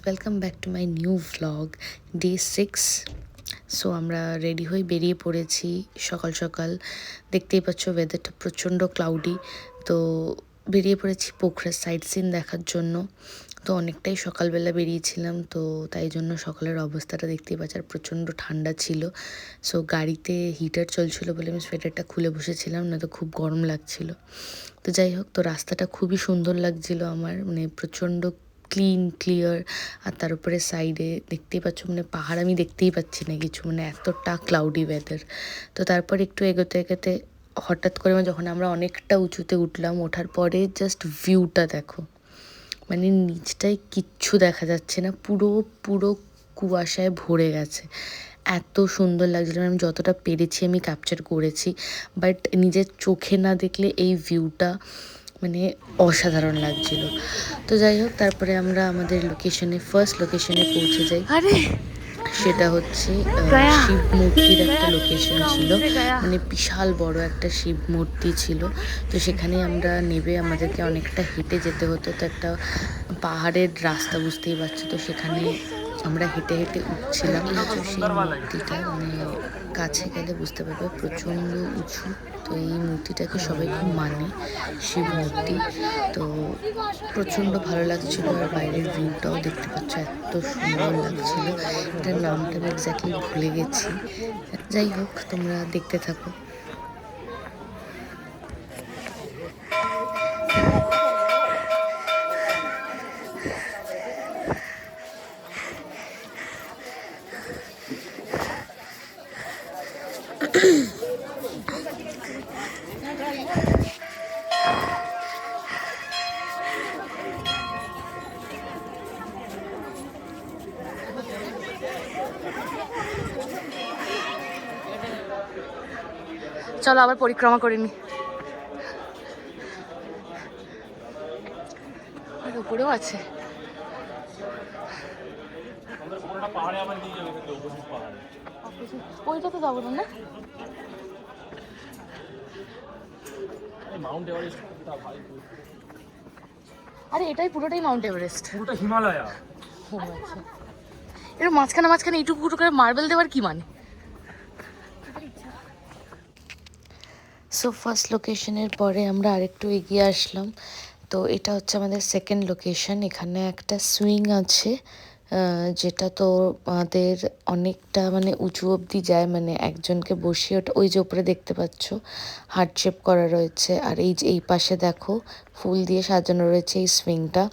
Welcome back to my new vlog day 6। So আমরা ready হয়ে বেরিয়ে পড়েছি সকাল সকাল। দেখতেই পাচ্ছ ওয়েদারটা প্রচণ্ড ক্লাউডি। তো বেরিয়ে পড়েছি পোখরাজ সাইট সিন দেখার জন্য। তো অনেকটাই সকালবেলা বেরিয়েছিলাম, তো তাই জন্য সকালের অবস্থাটা দেখতেই পাচ্ছি। আর প্রচণ্ড ঠান্ডা ছিল, সো গাড়িতে হিটার চলছিল বলে আমি সোয়েটারটা খুলে বসেছিলাম, না তো খুব গরম লাগছিল। তো যাই হোক, তো রাস্তাটা খুবই সুন্দর লাগছিল আমার, মানে প্রচণ্ড ক্লিয়ার। আর তার উপরে সাইডে দেখতেই পাচ্ছ, মানে পাহাড় আমি দেখতেই পাচ্ছি না কিছু, মানে এতটা ক্লাউডি ওয়েদার। তো তারপর একটু এগোতে এগোতে হঠাৎ করে যখন আমরা অনেকটা উঁচুতে উঠলাম, ওঠার পরে জাস্ট ভিউটা দেখো, মানে নিচটায় কিচ্ছু দেখা যাচ্ছে না, পুরো পুরো কুয়াশায় ভরে গেছে। এত সুন্দর লাগছিল, আমি যতটা পেরেছি আমি ক্যাপচার করেছি, বাট নিজের চোখে না দেখলে এই ভিউটা মানে অসাধারণ লাগছিল। তো যাই হোক, তারপরে আমরা আমাদের ফার্স্ট লোকেশনে পৌঁছে যাই। সেটা হচ্ছে শিব মূর্তির একটা লোকেশন ছিল, মানে বিশাল বড় একটা শিব মূর্তি ছিল। তো সেখানে আমরা নেবে আমাদেরকে অনেকটা হেঁটে যেতে হতো, তো একটা পাহাড়ের রাস্তা বুঝতেই পারছো। তো সেখানে আমরা হেঁটে হেঁটে উঠছিলাম। সেই মূর্তিটা মানে কাছে গেলে বুঝতে পারবে প্রচণ্ড উঁচু। তো এই মূর্তিটাকে সবাই খুব মানে, শিব মূর্তি। তো প্রচণ্ড ভালো লাগছিল, আর বাইরের ভিউটাও দেখতে পাচ্ছ এত সুন্দর লাগছিল। এটার নামটা আমি এক্স্যাক্টলি ভুলে গেছি। যাই হোক, তোমরা দেখতে থাকো। চলো আবার পরিক্রমা করে নি। আর উপরেও আছে। ওইটা তো যাবো না। আরে এটাই পুরোটাই মাউন্ট এভারেস্ট, পুরোটা হিমালয়া। আচ্ছা, এর মাঝখানে মাঝখানে এইটুকু করে মার্বেল দেওয়ার কি মানে? সো ফার্স্ট লোকেশনের পরে আমরা আরেকটু এগিয়ে আসলাম। তো এটা হচ্ছে আমাদের সেকেন্ড লোকেশন। এখানে একটা সুইং আছে, যেটা তো আমাদের অনেকটা মানে উঁচু অবধি যায়, মানে একজনকে বসিয়ে ওটা ওই যে উপরে দেখতে পাচ্ছ হার্ট শেপ করা রয়েছে। আর এই যে এই পাশে দেখো ফুল দিয়ে সাজানো রয়েছে এই সুইংটা।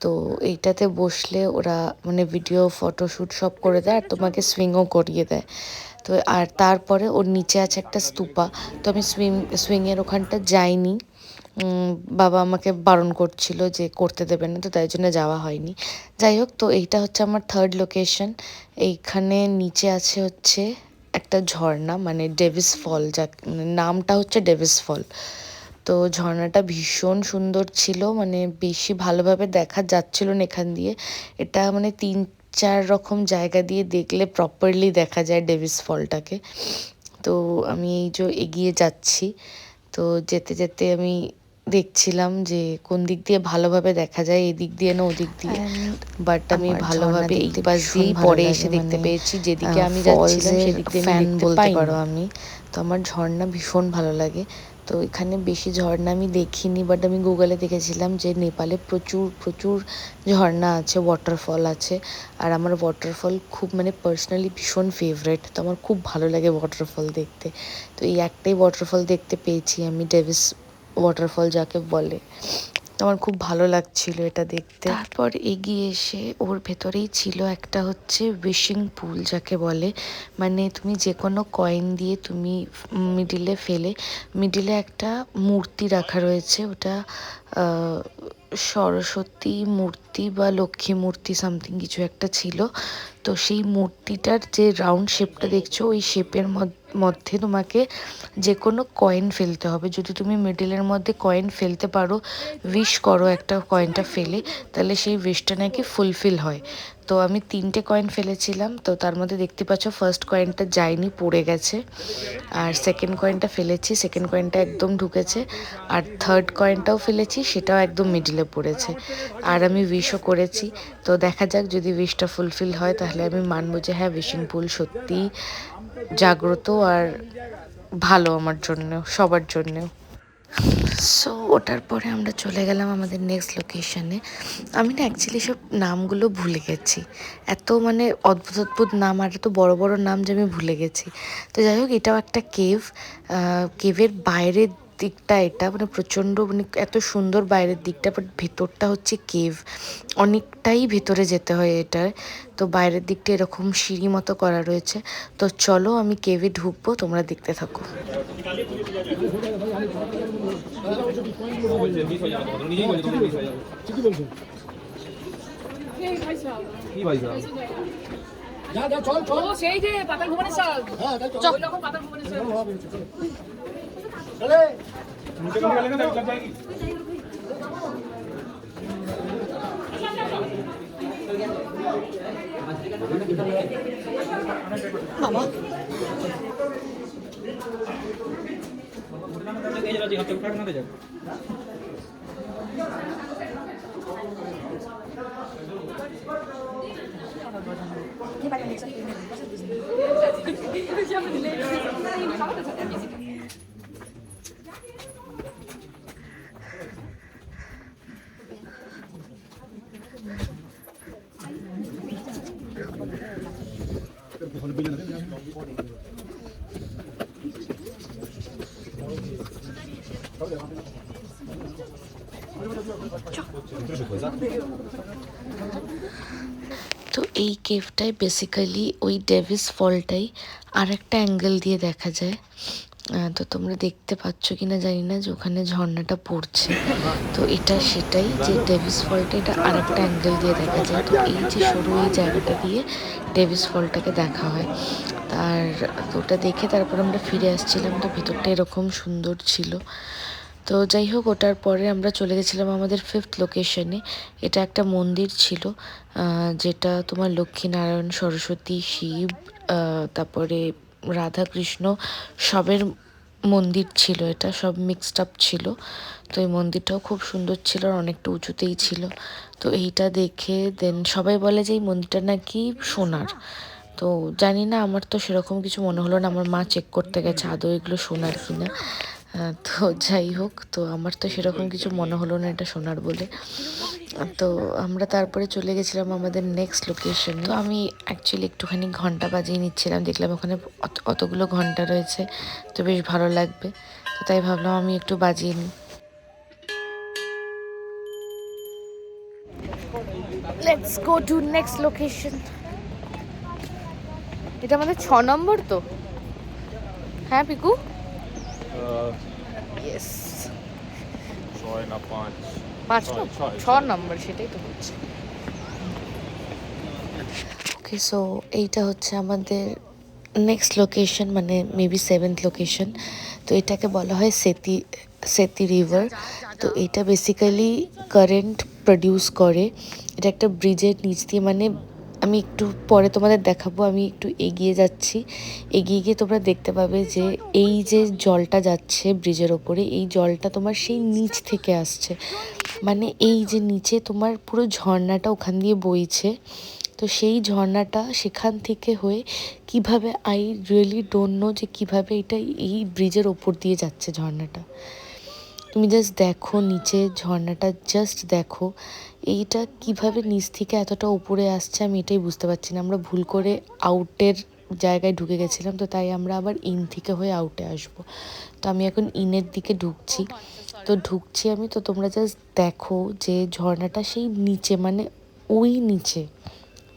তো এইটাতে বসলে ওরা মানে ভিডিও ফটোশ্যুট সব করে দেয়, আর তোমাকে সুইংও করিয়ে দেয়। তো আর তারপরে ওর নিচে আছে একটা স্তূপা। তো আমি সুইংয়ের ওখানটা যাইনি, বাবা আমাকে বারণ করছিল যে করতে দেবে না, তো তাই জন্য যাওয়া হয়নি। যাই হোক, তো এইটা হচ্ছে আমার থার্ড লোকেশন। এইখানে নিচে আছে হচ্ছে একটা ঝর্ণা, মানে ডেভিস ফল, যা নামটা হচ্ছে ডেভিস ফল। তো ঝর্ণাটা ভীষণ সুন্দর ছিল, মানে বেশি ভালোভাবে দেখা যাচ্ছিল না এখান দিয়ে। এটা মানে 3-4 রকম জায়গা দিয়ে দেখলে প্রপারলি দেখা যায় ডেভিস ফলটাকে। তো আমি এই যে এগিয়ে যাচ্ছি, তো যেতে যেতে আমি দেখছিলাম যে কোন দিক দিয়ে ভালোভাবে দেখা যায়, এদিক দিয়ে না ওদিক দিয়ে। বাট আমি ভালোভাবে এই পাশ দিয়েই পরে এসে দেখতে পেয়েছি, যেদিকে আমি যাচ্ছিলাম সেদিক দিয়ে আমি দেখতে পারো আমি। তো আমার ঝর্ণা ভীষণ ভালো লাগে। তো এখানে বেশি ঝর্ণা আমি দেখিনি, বাট আমি গুগলে দেখেছিলাম যে নেপালে প্রচুর প্রচুর ঝর্ণা আছে, ওয়াটারফল আছে। আর আমার ওয়াটারফল খুব মানে পার্সোনালি ভীষণ ফেভারেট, তো আমার খুব ভালো লাগে ওয়াটারফল দেখতে। তো এই একটাই ওয়াটারফল দেখতে পেয়েছি আমি, ডেভিস ওয়াটারফল যাকে বলে। আমার খুব ভালো লাগছিল এটা দেখতে। তারপর এগিয়ে এসে ওর ভেতরেই ছিল একটা হচ্ছে উইশিং পুল যাকে বলে, মানে তুমি যে কোনো কয়েন দিয়ে তুমি মিডিলে ফেলে, মিডিলে একটা মূর্তি রাখা রয়েছে, ওটা সরস্বতী মূর্তি বা লক্ষ্মী মূর্তি সামথিং কিছু একটা ছিল। তো সেই মূর্তিটার যে রাউন্ড শেপটা দেখছো, ওই শেপের মধ্যে তোমাকে যে কোনো কয়েন ফেলতে হবে। যদি তুমি মিডলের মধ্যে কয়েন ফেলতে পারো, উইশ করো একটা কয়েনটা ফেলে, তাহলে সেই উইশটা নাকি ফুলফিল হয়। তো আমি 3টে কয়েন ফেলেছিলাম, তো তার মধ্যে দেখতে পাচ্ছ ফার্স্ট কয়েনটা যায়নি, পড়ে গেছে। আর সেকেন্ড কয়েনটা ফেলেছি, সেকেন্ড কয়েনটা একদম ঢুকেছে। আর থার্ড কয়েনটাও ফেলেছি, সেটাও একদম মিডলে পড়েছে। আর আমি উইশও করেছি। তো দেখা যাক, যদি উইশটা ফুলফিল হয় তাহলে আমি মানবো যে হ্যাঁ, উইশিং পুল সত্যিই জাগ্রত আর ভালো আমার জন্য, সবার জন্যেও। সো ওটার পরে আমরা চলে গেলাম আমাদের নেক্সট লোকেশনে। আমি না অ্যাকচুয়ালি সব নামগুলো ভুলে গেছি, এত মানে অদ্ভুত অদ্ভুত নাম আর এত বড় বড় নাম যে আমি ভুলে গেছি। তো যাই হোক, এটাও একটা কেভ। কেভের বাইরের দিকটা এটা মানে প্রচণ্ড, মানে এত সুন্দর বাইরের দিকটা, বাট ভেতরটা হচ্ছে কেভ, অনেকটাই ভেতরে যেতে হয় এটার। তো বাইরের দিকটা এরকম সিঁড়ি মতো করা রয়েছে। তো চলো আমি কেভে ঢুকবো, তোমরা দেখতে থাকো। তো এই কেভটায় বেসিক্যালি ওই ডেভিস ফলটাই আর একটা অ্যাঙ্গেল দিয়ে দেখা যায়। তো তোমরা দেখতে পাচ্ছ কিনা জানি না, যে ওখানে ঝর্ণাটা পড়ছে। তো এটা সেটাই, যে ডেভিস ফলটা এটা আর একটা অ্যাঙ্গেল দিয়ে দেখা যায়। তো এই যে সরু এই জায়গাটা দিয়ে ডেভিস ফলটাকে দেখা হয়। তার তো ওটা দেখে তারপর আমরা ফিরে আসছিলাম। তো ভেতরটা এরকম সুন্দর ছিল। তো যাই হোক, ওটার পরে আমরা চলে গেছিলাম আমাদের 5th লোকেশনে। এটা একটা মন্দির ছিল, যেটা তোমার লক্ষ্মীনারায়ণ, সরস্বতী, শিব, তারপরে রাধা কৃষ্ণ সবের মন্দির ছিল। এটা সব মিক্সড আপ ছিল। তো এই মন্দিরটাও খুব সুন্দর ছিল আর অনেকটা উঁচুতেই ছিল। তো এইটা দেখে দেন সবাই বলে যে এই মন্দিরটা নাকি সোনার। তো জানি না, আমার তো সেরকম কিছু মনে হলো না। আমার মা চেক করতে গেছে আদৌ এগুলো সোনার কিনা। তো যাই হোক, তো আমার তো সেরকম কিছু মনে হলো না এটা সোনার বলে। তো আমরা তারপরে চলে গেছিলাম আমাদের নেক্সট লোকেশন। তো আমি অ্যাকচুয়ালি একটুখানি ঘন্টা বাজিয়ে নিচ্ছিলাম, দেখলাম ওখানে অতগুলো ঘন্টা রয়েছে, তো বেশ ভালো লাগবে। তো তাই ভাবলাম আমি একটু বাজিয়ে নিই। Let's go to next location. এটা আমাদের 6 নম্বর তো, হ্যাঁ পিকু? ইয়েস, 6 না 5? 5 না 6 নম্বর, সেটাই তো হচ্ছে। ওকে, সো এইটা হচ্ছে আমাদের নেক্সট লোকেশন, মানে মেবি 7th লোকেশন। তো এটাকে বলা হয় সেতি সেতি রিভার। তো এটা বেসিক্যালি কারেন্ট প্রডিউস করে। এটা একটা ব্রিজের নিচ দিয়ে, মানে আমি একটু পরে তোমাদের দেখাবো। আমি একটু এগিয়ে যাচ্ছি, এগিয়ে গিয়ে তোমরা দেখতে পাবে যে এই যে জলটা যাচ্ছে ব্রিজের ওপরে, এই জলটা তোমার সেই নিচ থেকে আসছে। মানে এই যে নিচে তোমার পুরো ঝর্ণাটা ওখান দিয়ে বইছে। তো সেই ঝর্ণাটা সেখান থেকে হয়ে কিভাবে, আই রিয়েলি ডোন্ট নো যে কিভাবে এটা এই ব্রিজের ওপর দিয়ে যাচ্ছে ঝর্ণাটা। তুমি জাস্ট দেখো নিচে ঝর্ণাটা, জাস্ট দেখো এইটা কিভাবে নিচ থেকে এতটা উপরে আসছে, আমি এটাই বুঝতে পারছি না। আমরা ভুল করে আউটের জায়গায় ঢুকে গেছিলাম, তো তাই আমরা আবার ইন থেকে হয়ে আউটে আসবো। তো আমি এখন ইনের দিকে ঢুকছি। তো ঢুকছি আমি, তো তোমরা জাস্ট দেখো যে ঝর্ণাটা সেই নিচে, মানে ওই নিচে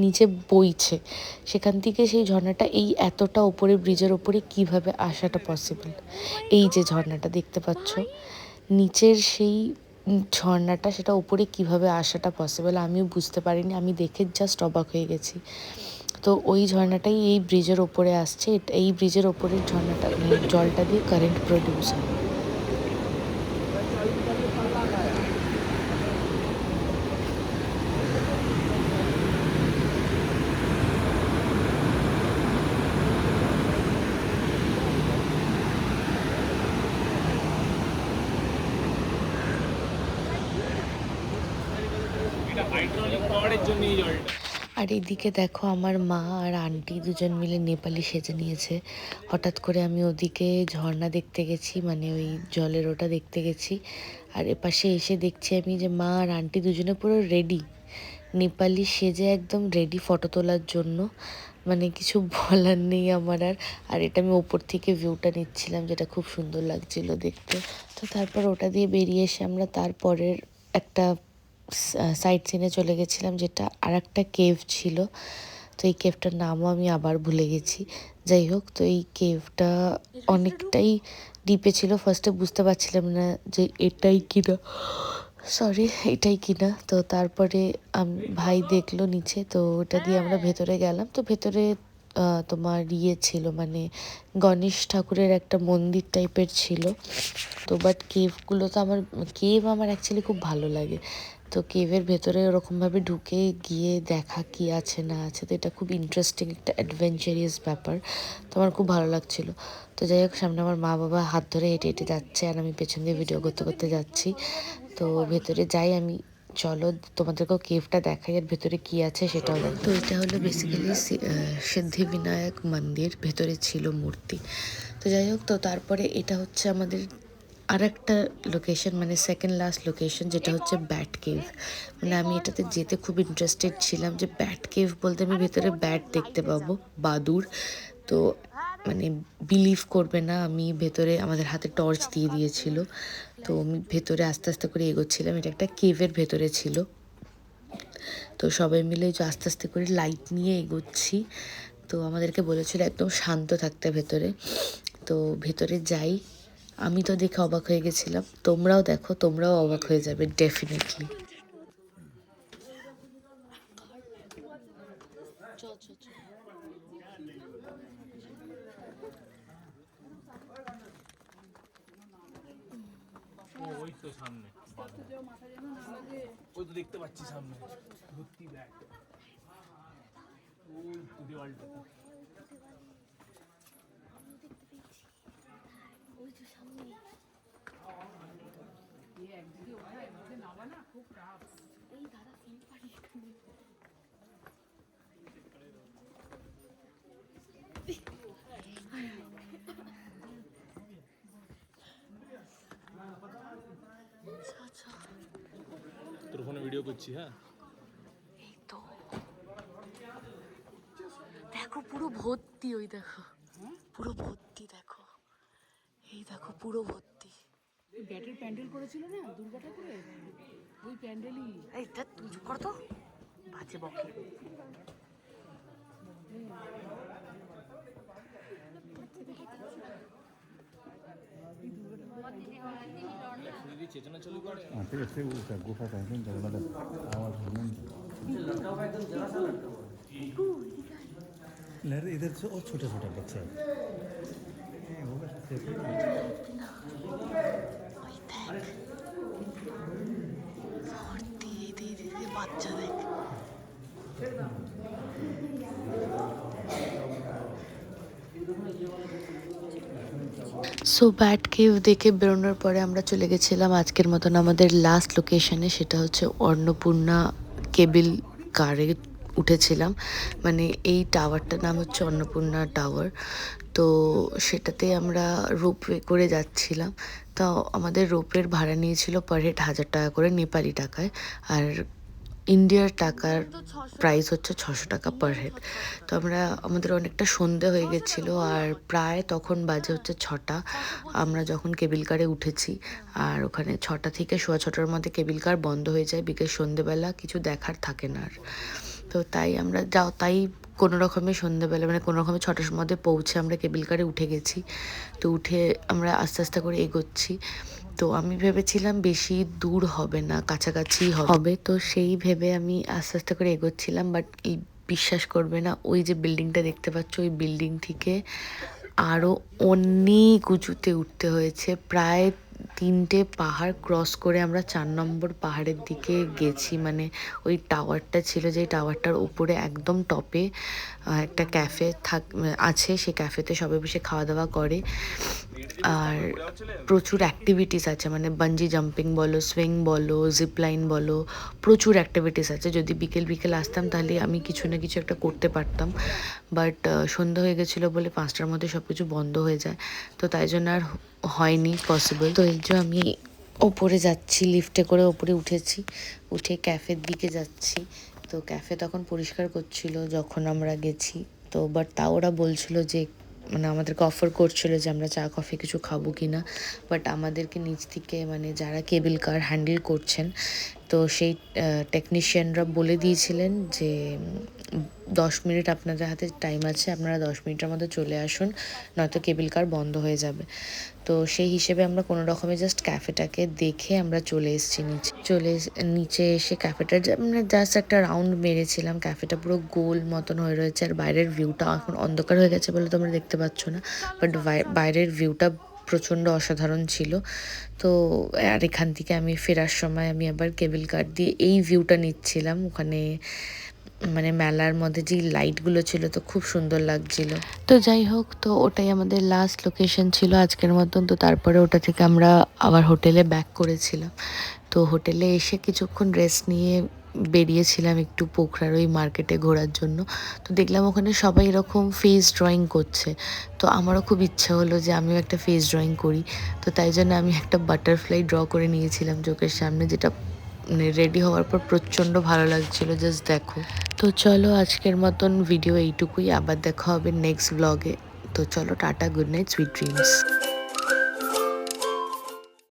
নিচে বইছে। সেখান থেকে সেই ঝর্ণাটা এই এতটা ওপরে ব্রিজের ওপরে কিভাবে আসাটা পসিবল। এই যে ঝর্ণাটা দেখতে পাচ্ছ নিচের, সেই ঝর্ণাটা সেটা উপরে কিভাবে আসাটা পসিবল আমিও বুঝতে পারিনি। আমি দেখে জাস্ট অবাক হয়ে গেছি। তো ওই ঝর্ণাটাই এই ব্রিজের ওপরে আসছে। এই ব্রিজের ওপরের ঝর্ণাটা মানে জলটা দিয়ে কারেন্ট প্রডিউস হয়। আর এদিকে দেখো আমার মা আর আন্টি দুজন মিলে নেপালি সেজে নিয়েছে। হঠাৎ করে আমি ওদিকে ঝর্ণা দেখতে গেছি, মানে ওই জলের ওটা দেখতে গেছি। আর এপাশে এসে দেখছি আমি যে মা আর আন্টি দুজনে পুরো রেডি, নেপালি সেজে একদম রেডি ফটো তোলার জন্য। মানে কিছু বলার নেই আমার আর। আর এটা আমি ওপর থেকে ভিউটা নিচ্ছিলাম, যেটা খুব সুন্দর লাগছিল দেখতে। তো তারপর ওটা দিয়ে বেরিয়ে এসে আমরা তারপরের একটা সাইট সিনে চলে গেছিলাম, যেটা আর একটা কেভ ছিল। তো এই কেভটার নামও আমি আবার ভুলে গেছি। যাই হোক, তো এই কেভটা অনেকটাই ডিপে ছিল। ফার্স্টে বুঝতে পারছিলাম না যে এটাই কিনা, সরি এটাই কিনা। তো তারপরে ভাই দেখলো নিচে, তো ওটা দিয়ে আমরা ভেতরে গেলাম। তো ভেতরে তোমার ছিল, মানে গণেশ ঠাকুরের একটা মন্দির টাইপের ছিল। তো বাট কেভগুলো তো কেভ আমার অ্যাকচুয়ালি খুব ভালো লাগে। তো কেভের ভেতরে ওরকমভাবে ঢুকে গিয়ে দেখা কি আছে না আছে, তো এটা খুব ইন্টারেস্টিং একটা অ্যাডভেঞ্চারিয়াস ব্যাপার। তো আমার খুব ভালো লাগছিল। তো যাই হোক, সামনে আমার মা বাবা হাত ধরে হেঁটে হেঁটে যাচ্ছে, আর আমি পেছন দিয়ে ভিডিও করতে করতে যাচ্ছি। তো ভেতরে যাই আমি, চলো তোমাদেরকেও কেভটা দেখাই আর ভেতরে কি আছে সেটাও দেখো। তো এটা হলো বেসিক্যালি সিদ্ধিবিনায়ক মন্দির, ভেতরে ছিল মূর্তি। তো যাই হোক, তো তারপরে এটা হচ্ছে আমাদের আর একটা লোকেশন, মানে সেকেন্ড লাস্ট লোকেশন, যেটা হচ্ছে ব্যাট কেভ। মানে আমি এটাতে যেতে খুব ইন্টারেস্টেড ছিলাম, যে ব্যাট কেভ বলতে আমি ভেতরে ব্যাট দেখতে পাবো, বাদুড়। তো মানে বিলিভ করবে না, আমি ভেতরে আমাদের হাতে টর্চ দিয়ে দিয়েছিল। তো আমি ভেতরে আস্তে আস্তে করে এগোচ্ছিলাম। এটা একটা কেভের ভেতরে ছিল। তো সবাই মিলে যে আস্তে আস্তে করে লাইট নিয়ে এগোচ্ছি। তো আমাদেরকে বলেছিল একদম শান্ত থাকতে ভেতরে। তো ভেতরে যাই, আমি তো দেখে অবাক হয়ে গেছিলাম। তোমরাও দেখো, তোমরাও অবাক হয়ে যাবে ডেফিনেটলি। ওই তো সামনে, ওই তো দেখতে পাচ্ছি সামনে ভর্তি ব্যাগ, ওই তো দেওয়ালটা। তোর ফোনে ভিডিও করছি, হ্যাঁ। এই তো দেখো পুরো ভর্তি, ওই দেখো পুরো ভর্তি, দেখো এই দেখো পুরো ভর্তি। ব্যাটের প্যান্ডেল করেছিল না দুর্গা ঠাকুরের, ওই প্যান্ডেলই। এইটা তুমি চুপ করো তো, বাজে বকে। চেতনা চালু করে। फिर से वो गुफा का है ना मतलब आवाज लहर इधर से और छोटा छोटा बच्चा है होगा বাচ্চা দেখ। সো ব্যাট কেভ দেখে বেরোনোর পরে আমরা চলে গেছিলাম আজকের মতন আমাদের লাস্ট লোকেশনে, সেটা হচ্ছে অন্নপূর্ণা কেবল কারে উঠেছিলাম। মানে এই টাওয়ারটার নাম হচ্ছে অন্নপূর্ণা টাওয়ার। তো সেটাতে আমরা রোপওয়ে করে যাচ্ছিলাম। তো আমাদের রোপওয়ের ভাড়া নিয়েছিল পার হেড 1000 টাকা করে নেপালি টাকায়, আর ইন্ডিয়ার টাকার প্রাইস হচ্ছে 600 টাকা পার হেড। তো আমাদের অনেকটা সন্ধে হয়ে গেছিলো, আর প্রায় তখন বাজে হচ্ছে 6টা আমরা যখন কেবিল কারে উঠেছি। আর ওখানে 6টা থেকে 6:15টার মধ্যে কেবিল কার বন্ধ হয়ে যায়, বিকেল সন্ধেবেলা কিছু দেখার থাকে না আর। তো তাই আমরা কোনো রকমে সন্ধেবেলা, মানে কোনো রকমে 6টার মধ্যে পৌঁছে আমরা কেবিল কারে উঠে গেছি। তো উঠে আমরা আস্তে আস্তে করে এগোচ্ছি। তো আমি ভেবেছিলাম বেশি দূর হবে না, কাছাকাছি হবে। তো সেই ভেবে আমি আস্তে আস্তে করে এগোচ্ছিলাম, বাট এই বিশ্বাস করবে না, ওই যে বিল্ডিংটা দেখতে পাচ্ছ ওই বিল্ডিং থেকে আরও অনেক উঁচুতে উঠতে হয়েছে। প্রায় 3টে পাহাড় ক্রস করে আমরা 4 নম্বর পাহাড়ের দিকে গেছি। মানে ওই টাওয়ারটা ছিল, যে টাওয়ারটার উপরে একদম টপে একটা ক্যাফে আছে। সেই ক্যাফেতে সবাই বসে খাওয়া দাওয়া করে। আর প্রচুর অ্যাক্টিভিটিস আছে, মানে বাঞ্জি জাম্পিং বলো, সুইং বলো, জিপলাইন বলো, প্রচুর অ্যাক্টিভিটিস আছে। যদি বিকেল বিকেল আসতাম তাহলে আমি কিছু না কিছু একটা করতে পারতাম, বাট সন্ধ্যা হয়ে গেছিলো বলে 5টার মধ্যে সব কিছু বন্ধ হয়ে যায়, তো তাই জন্য আর হয়নি পসিবল। তো এই যে আমি ওপরে যাচ্ছি, লিফটে করে ওপরে উঠেছি, উঠে ক্যাফের দিকে যাচ্ছি। তো ক্যাফে তখন পরিষ্কার করছিল যখন আমরা গেছি। তো বাট তাও ওরা বলছিল যে, মানে আমাদেরকে অফার করছিল যে আমরা চা কফি কিছু খাবো কি না, বাট আমাদেরকে নিচ থেকে মানে যারা কেবল কার হ্যান্ডেল করছেন, তো সেই টেকনিশিয়ানরা বলে দিয়েছিলেন যে 10 মিনিট আপনাদের হাতে টাইম আছে, আপনারা 10 মিনিটের মধ্যে চলে আসুন, নয়তো কেবল কার বন্ধ হয়ে যাবে। তো সেই হিসেবে আমরা কোনো রকমে জাস্ট ক্যাফেটাকে দেখে আমরা চলে এসেছি নিচে এসে ক্যাফেটার মানে জাস্ট একটা রাউন্ড মেরেছিলাম। ক্যাফেটা পুরো গোল মতন হয়ে রয়েছে, আর বাইরের ভিউটা এখন অন্ধকার হয়ে গেছে বলে তোমরা দেখতে পাচ্ছ না, বাট বাইরের ভিউটা প্রচণ্ড অসাধারণ ছিল। তো আর এখান থেকে আমি ফেরার সময় আমি আবার কেবল কার দিয়ে এই ভিউটা নিচ্ছিলাম। ওখানে মানে মেলার মধ্যে যে লাইটগুলো ছিল তো খুব সুন্দর লাগছিল। তো যাই হোক, তো ওটাই আমাদের লাস্ট লোকেশন ছিল আজকের মতন। তো তারপরে ওটা থেকে আমরা আবার হোটেলে ব্যাক করেছিলাম। তো হোটেলে এসে কিছুক্ষণ রেস্ট নিয়ে বেরিয়েছিলাম একটু পোখরার ওই মার্কেটে ঘোরার জন্য। তো দেখলাম ওখানে সবাই এরকম ফেস ড্রয়িং করছে, তো আমারও খুব ইচ্ছা হলো যে আমিও একটা ফেস ড্রয়িং করি। তো তাই জন্য আমি একটা বাটারফ্লাই ড্র করে নিয়েছিলাম চোখের সামনে, যেটা মানে রেডি হওয়ার পর প্রচণ্ড ভালো লাগছিল, জাস্ট দেখো। তো চলো আজকের মতন ভিডিও এইটুকুই, আবার দেখা হবে নেক্সট ব্লগে। তো চলো tata, good night, sweet dreams.